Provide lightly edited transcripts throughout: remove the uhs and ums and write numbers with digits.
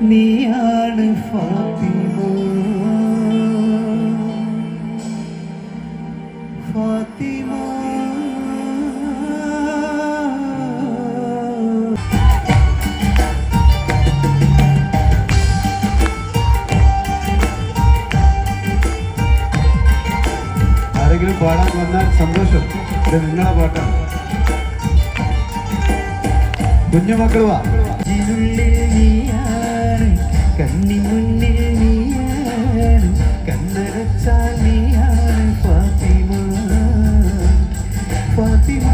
നീയാണ് ഫാത്തിമ ഫാത്തിമ. ആരെങ്കിലും പാടാൻ വന്നാൽ സന്തോഷം. ഇത് നിങ്ങളെ പാട്ടാണ്. കുഞ്ഞുമക്കൾ വാ. കണ്ണി മുന്നിൽ നീയാണ്, കണ്ണടച്ചാൽ നീയാണ് ഫാത്തിമ ഫാത്തിമ.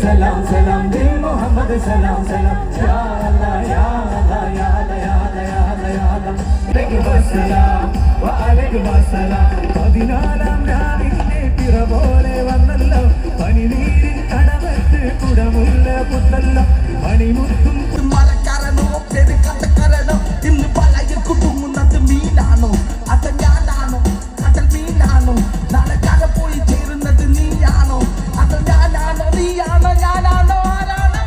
सलाम सलाम दिल मोहम्मद सलाम सलाम या अल्लाह या अल्लाह या अल्लाह या अल्लाह या अल्लाह या अल्लाह अलैकुम अस्सलाम व अलैकुम अस्सलाം. 14-ാം രാവിലെ പിറപോലെ വന്നല്ലോ, പനിനീരിൻ കടവത്ത് കുടമുല്ല പുത്തല്ലോ, മണിമുത്തും മരക്കാരനോ പെരുക്കട്ടക്കാരനോ ഇന്ന് പലയിൽ കുടുങ്ങുന്നത് മീനാണോ അത് ഞാനാണോ കടൽ മീനാണോ നാളെ കര പോയി ചേരുന്നത് നീയാണോ അത് ഞാനാണോ നീയാണോ ഞാനാണോ ആരാണോ